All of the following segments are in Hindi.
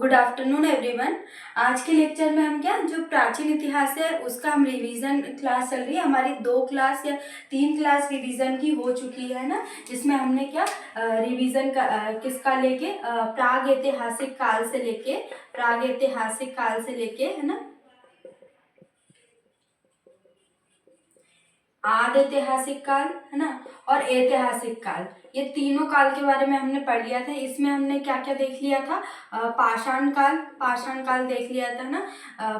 Good afternoon everyone. आज के लेक्चर में हम क्या जो प्राचीन इतिहास है उसका हम रिवीजन क्लास चल रही है। हमारी 2 क्लास या 3 क्लास रिवीजन की हो चुकी है ना, जिसमें हमने क्या रिवीजन का किसका लेके प्राग ऐतिहासिक काल से लेके है ना आदि ऐतिहासिक काल है ना और ऐतिहासिक काल, ये तीनों काल के बारे में हमने पढ़ लिया था। इसमें हमने क्या क्या देख लिया था? पाषाण काल देख लिया था ना,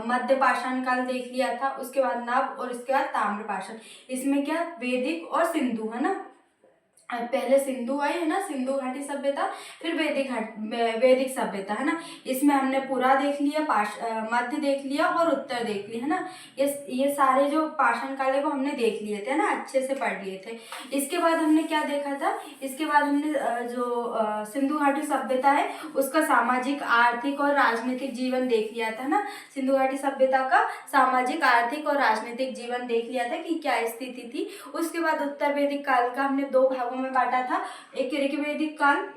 मध्य पाषाण काल देख लिया था, उसके बाद नव और उसके बाद ताम्र पाषाण। इसमें क्या वैदिक और सिंधु है ना, पहले सिंधु आई है ना, सिंधु घाटी सभ्यता, फिर वैदिक सभ्यता है ना। इसमें हमने पूरा देख लिया, मध्य देख लिया और उत्तर देख लिया है ना। ये सारे जो पाषाण काल है वो हमने देख लिए थे ना, अच्छे से पढ़ लिए थे। इसके बाद हमने क्या देखा था? इसके बाद हमने जो सिंधु घाटी सभ्यता है उसका सामाजिक आर्थिक और राजनीतिक जीवन देख लिया था ना। सिंधु घाटी सभ्यता का सामाजिक आर्थिक और राजनीतिक जीवन देख लिया था कि क्या स्थिति थी। उसके बाद उत्तर वैदिक काल का हमने 2 भागों में बांटा था। एक ऋग्वैदिक काल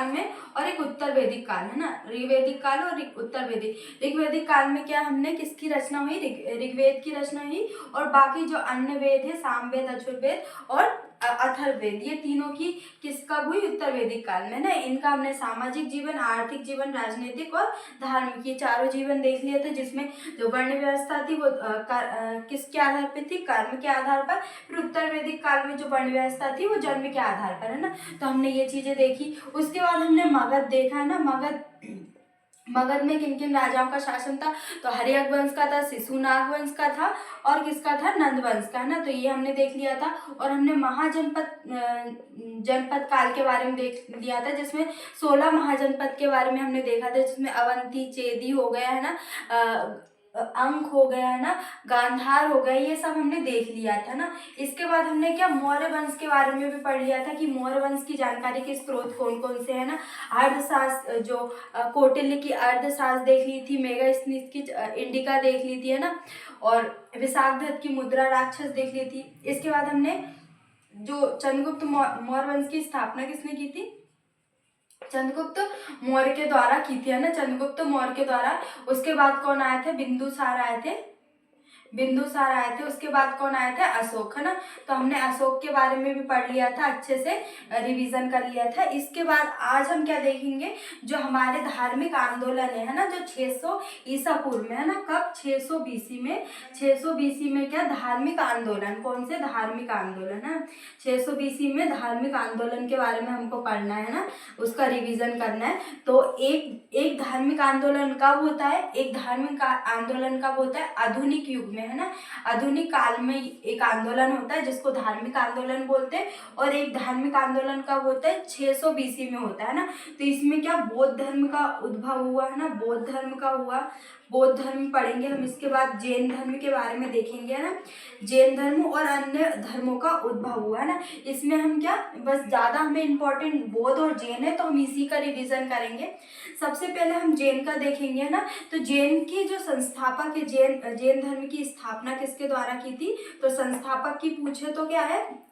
में और एक उत्तर वैदिक काल है ना। ऋग्वैदिक काल और उत्तर वैदिक। ऋग्वैदिक काल में क्या हमने किसकी रचना हुई? ऋग्वेद की रचना हुई, और बाकी जो अन्य वेद है सामवेद, अथर्ववेद और अथर्ववेद, ये तीनों की किसका हुई? उत्तर वैदिक काल में ना। इनका हमने सामाजिक जीवन, आर्थिक जीवन, राजनीतिक और धार्मिक, ये चारों जीवन देख लिए थे। जिसमें जो वर्ण व्यवस्था थी वो किसके आधार पर थी? कर्म के आधार पर। फिर उत्तर वैदिक काल में जो वर्ण व्यवस्था थी वो जन्म के आधार पर है ना। तो हमने ये चीजें देखी। उसके बाद हमने मगध देखा है ना। मगध में किन किन राजाओं का शासन था? तो हर्यक वंश का था, शिशुनाग वंश का था और किसका था? नंद वंश का है ना। तो ये हमने देख लिया था। और हमने जनपद काल के बारे में देख लिया था, जिसमें 16 महाजनपद के बारे में हमने देखा था, जिसमें अवंती, चेदी हो गया है ना, अंक हो गया है ना, गांधार हो गया, ये सब हमने देख लिया था ना। इसके बाद हमने क्या मौर्य वंश के बारे में भी पढ़ लिया था कि मौर्य वंश की जानकारी के स्रोत कौन कौन से है ना। अर्थशास्त्र जो कौटिल्य की अर्थशास्त्र देख ली थी, मेगास्थनीज की इंडिका देख ली थी है ना, और विशाखदत्त की मुद्रा राक्षस देख ली थी। इसके बाद हमने जो चंद्रगुप्त मौर्य वंश की स्थापना किसने की थी? चंद्रगुप्त मौर्य के द्वारा की थी है ना, चंद्रगुप्त मौर्य के द्वारा। उसके बाद कौन आए थे? बिंदुसार आए थे। उसके बाद कौन आए थे? अशोक है ना। तो हमने अशोक के बारे में भी पढ़ लिया था, अच्छे से रिवीजन कर लिया था। इसके बाद आज हम क्या देखेंगे? जो हमारे धार्मिक आंदोलन है ना, जो 600 ईसा पूर्व में है ना। कब? 600 बीसी में। 600 बीसी में क्या धार्मिक आंदोलन? कौन से धार्मिक आंदोलन है? 600 बीसी में धार्मिक आंदोलन के बारे में हमको पढ़ना है ना, उसका रिवीजन करना है। तो एक धार्मिक आंदोलन कब होता है? एक धार्मिक आंदोलन कब होता है? आधुनिक युग में है ना। आधुनिक काल में एक आंदोलन होता है जिसको धार्मिक आंदोलन बोलते हैं। और एक धार्मिक आंदोलन कब होता है? 600 बीसी में होता है ना। तो इसमें क्या बौद्ध धर्म का उद्भव हुआ है ना, बौद्ध धर्म पढ़ेंगे हम। इसके बाद जैन धर्म के बारे में देखेंगे है ना, जैन धर्म और अन्य धर्मों का उद्भव हुआ है ना। इसमें हम क्या बस ज्यादा हमें इम्पोर्टेंट बौद्ध और जैन है, तो हम इसी का रिवीजन करेंगे। सबसे पहले हम जैन का देखेंगे ना। तो जैन की जो संस्थापक है, जैन धर्म की स्थापना किसके द्वारा की थी? तो संस्थापक की पूछे तो क्या है?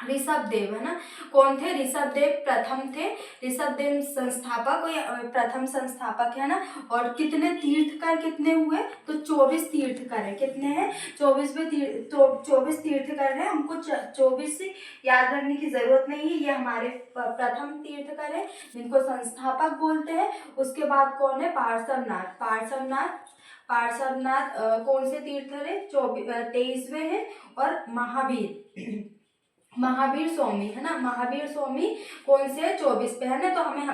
ऋषभदेव है ना। कौन थे? ऋषभदेव प्रथम थे। ऋषभदेव संस्थापक और प्रथम संस्थापक है ना। और कितने तीर्थकर कितने हुए? तो 24 तीर्थकर है। कितने हैं? 24 तीर्थकर है। हमको 24 याद रखने की जरूरत नहीं है, ये हमारे प्रथम तीर्थकर है जिनको संस्थापक बोलते हैं। उसके बाद कौन है? पार्श्वनाथ कौन से तीर्थकर है? 23वें है। और महावीर स्वामी है ना। महावीर स्वामी कौन से है? 24 पे है ना। तो हमें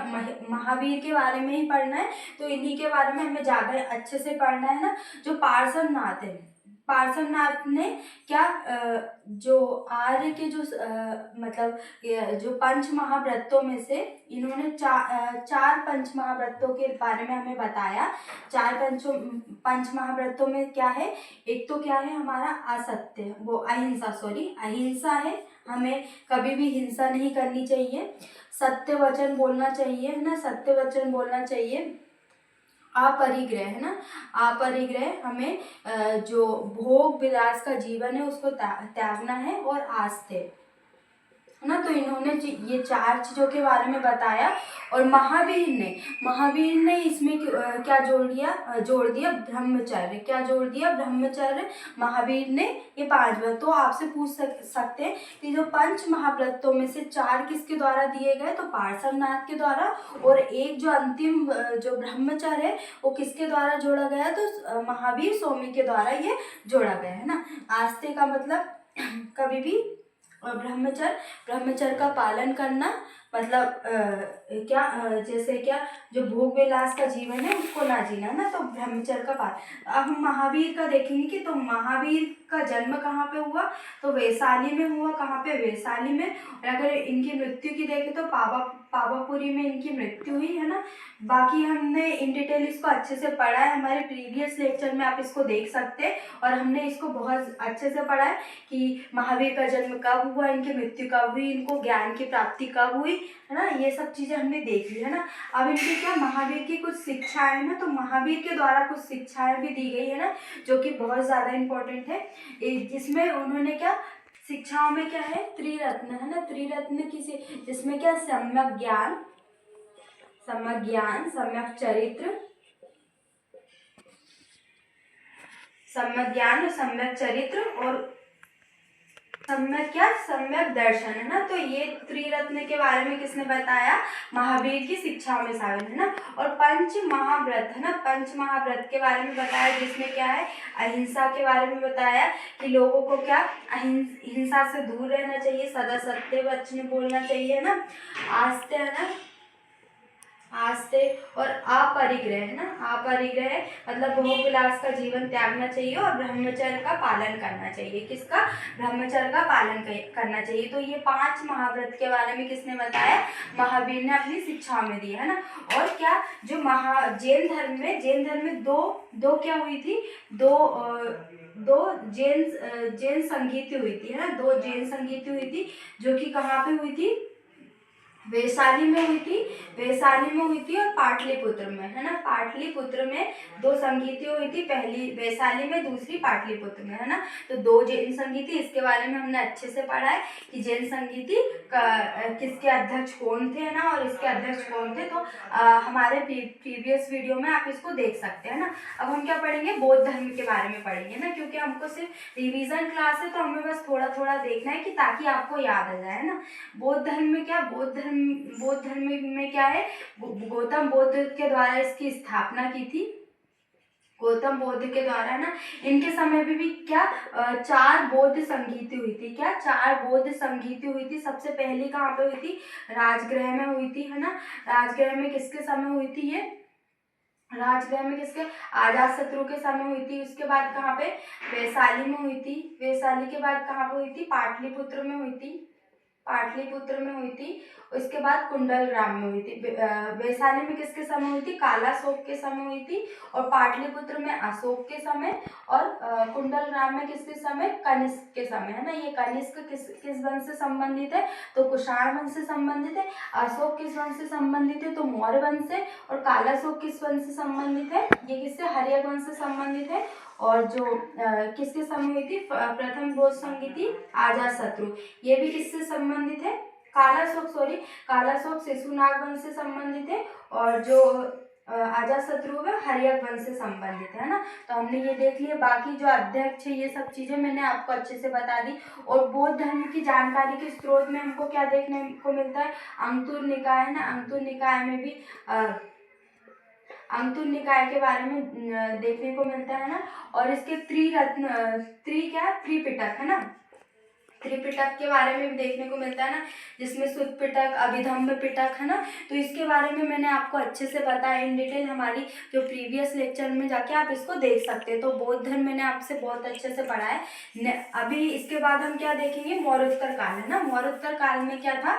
महावीर के बारे में ही पढ़ना है, तो इन्हीं के बारे में हमें ज्यादा अच्छे से पढ़ना है ना। जो पार्श्वनाथ है, पार्श्वनाथ ने क्या जो आर्य के जो मतलब जो पंच महाव्रतों में से इन्होंने चार पंच महाव्रतों के बारे में हमें बताया। पंच महाव्रतों में क्या है? एक तो क्या है हमारा? असत्य, वो अहिंसा है। हमें कभी भी हिंसा नहीं करनी चाहिए, सत्य वचन बोलना चाहिए है ना, सत्य वचन बोलना चाहिए। अपरिग्रह है ना, अपरिग्रह, हमें जो भोग विलास का जीवन है उसको त्यागना है। और आस्थे, है ना। तो इन्होंने ये 4 चीज़ों के बारे में बताया। और महावीर ने इसमें क्या जोड़ दिया ब्रह्मचर्य। क्या जोड़ दिया? ब्रह्मचर्य। महावीर ने ये 5 व्रत। तो आपसे पूछ सकते हैं कि जो 5 महाव्रतों में से 4 किसके द्वारा दिए गए? तो पार्श्वनाथ के द्वारा। और एक जो अंतिम जो ब्रह्मचर्य है वो किसके द्वारा जोड़ा गया? तो महावीर स्वामी के द्वारा ये जोड़ा गया, है ना। आस्ते का मतलब कभी भी ब्रह्मचर्य का पालन करना, मतलब जैसे क्या, जो भोग विलास का जीवन है उसको ना जीना, ना। तो ब्रह्मचर्य का पालन। अब हम महावीर का देखेंगे कि तो महावीर का जन्म कहाँ पे हुआ? तो वैशाली में हुआ। कहाँ पे? वैशाली में। और अगर इनकी मृत्यु की देखें तो पावापुरी में इनकी मृत्यु हुई, है ना। बाकी हमने इन डिटेल इसको अच्छे से पढ़ा है, हमारे प्रीवियस लेक्चर में आप इसको देख सकते हैं। और हमने इसको बहुत अच्छे से पढ़ा है कि महावीर का जन्म कब हुआ, इनकी मृत्यु कब हुई, इनको ज्ञान की प्राप्ति कब हुई, है ना। ये सब चीज़ें हमने देख ली, है ना। अब इनकी क्या, महावीर की कुछ शिक्षाएं है ना, तो महावीर के द्वारा कुछ शिक्षाएं भी दी गई है ना, जो कि बहुत ज़्यादा इम्पोर्टेंट है। जिसमें उन्होंने क्या, शिक्षाओं में क्या है? त्रिरत्न, है ना। त्रिरत्न किसी, जिसमें क्या, सम्यक ज्ञान, सम्यक चरित्र, सम्यक चरित्र और सम्यक दर्शन, है ना। तो ये त्रिरत्न के बारे में किसने बताया? महावीर की शिक्षाओं में शामिल, है ना। और 5 महाव्रत, है ना, 5 महाव्रत के बारे में बताया, जिसमें क्या है, अहिंसा के बारे में बताया कि लोगों को क्या, हिंसा से दूर रहना चाहिए, सदा सत्य वचन बोलना चाहिए, है ना। आस्ते, है ना, आस्ते और अपरिग्रह, है ना। अपरिग्रह मतलब भोग विलास का जीवन त्यागना चाहिए और ब्रह्मचर्य का पालन करना चाहिए। किसका? ब्रह्मचर्य का पालन करना चाहिए। तो ये 5 महाव्रत के बारे में किसने बताया? महावीर ने अपनी शिक्षाओं में दिया, है ना। और क्या, जो जैन धर्म में दो क्या हुई थी? दो जैन संगीति हुई थी, है ना। 2 जैन संगीति हुई थी, जो कि कहाँ पे हुई थी? वैशाली में हुई थी और पाटलिपुत्र में, है ना। पाटलिपुत्र में 2 संगीति हुई थी, पहली वैशाली में, दूसरी पाटलिपुत्र में, है ना। तो 2 जैन संगीति, इसके बारे में हमने अच्छे से पढ़ा है कि जैन संगीति किसके अध्यक्ष कौन थे, है ना, और इसके अध्यक्ष कौन थे। तो हमारे प्रीवियस वीडियो में आप इसको देख सकते हैं ना। अब हम क्या पढ़ेंगे? बौद्ध धर्म के बारे में पढ़ेंगे ना, क्योंकि हमको सिर्फ रिवीजन क्लास है, तो हमें बस थोड़ा थोड़ा देखना है कि ताकि आपको याद आ जाए, ना। बौद्ध धर्म में क्या, बौद्ध धर्म में क्या है? गौतम बुद्ध के द्वारा इसकी स्थापना की थी। गौतम बुद्ध के द्वारा, ना। इनके समय में भी क्या, 4 बौद्ध संगीति हुई थी। क्या? 4 बौद्ध संगीति हुई थी। सबसे पहली कहाँ पे हुई थी? राजगृह में हुई थी, है ना। राजगृह में किसके समय हुई थी ये? राजगृह में किसके? अजातशत्रु के समय हुई थी। उसके बाद कहाँ पे? वैशाली में हुई थी। वैशाली के बाद कहाँ पे हुई थी? पाटलिपुत्र में हुई थी। उसके बाद कुंडलग्राम में हुई थी। वैशाली में किसके समय हुई थी? कालाशोक के समय हुई थी। और पाटलिपुत्र में अशोक के समय। और कुंडलग्राम में किसके समय? कनिष्क के समय, है ना। ये कनिष्क किस वंश से संबंधित है? तो कुषाण वंश से संबंधित है। अशोक किस वंश से संबंधित है? तो मौर्य वंश से। और कालाशोक किस वंश से संबंधित है? ये किससे? हर्यक वंश से संबंधित है। और जो किसके समय हुई थी? प्रथम बौद्ध संगीति अजातशत्रु, ये भी किससे संबंधित है? कालाशोक शिशुनाग वंश से संबंधित है। और जो अजातशत्रु है हर्यक वंश से संबंधित है ना। तो हमने ये देख लिया। बाकी जो अध्यक्ष है, ये सब चीजें मैंने आपको अच्छे से बता दी। और बौद्ध धर्म की जानकारी के स्रोत में हमको क्या देखने को मिलता है? अंकुर निकाय, है ना। अंकुर निकाय में भी अंकुर निकाय के बारे में देखने को मिलता है ना। और इसके त्रिपिटक, है ना। त्रिपिटक के बारे में भी देखने को मिलता है ना, जिसमें सुत्त पिटक, अभिधम्म पिटक, है ना। तो इसके बारे में मैंने आपको अच्छे से बताया इन डिटेल। हमारी जो प्रीवियस लेक्चर में जाके आप इसको देख सकते हैं। तो बौद्ध धर्म मैंने आपसे बहुत अच्छे से पढ़ा है। अभी इसके बाद हम क्या देखेंगे? मौर्योत्तर काल, है ना। मौर्योत्तर काल में क्या था?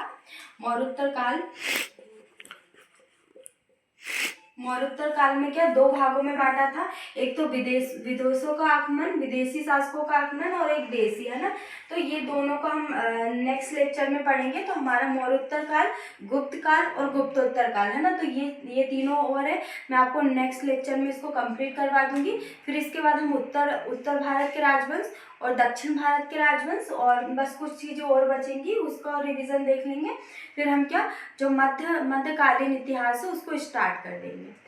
मौर्योत्तर काल में क्या, 2 भागों में बांटा था। एक तो विदेशों का आगमन, विदेशी शासकों का आगमन, और एक देशी, है ना। तो ये दोनों को हम नेक्स्ट लेक्चर में पढ़ेंगे। तो हमारा मौर्योत्तर काल, गुप्त काल और गुप्तोत्तर काल, है ना। तो ये तीनों और है। मैं आपको नेक्स्ट लेक्चर में इसको कंप्लीट करवा दूंगी। फिर इसके बाद हम उत्तर भारत के राजवंश और दक्षिण भारत के राजवंश, और बस कुछ चीज़ें और बचेंगी, उसका रिवीजन देख लेंगे। फिर हम क्या जो मध्यकालीन इतिहास है उसको स्टार्ट कर देंगे।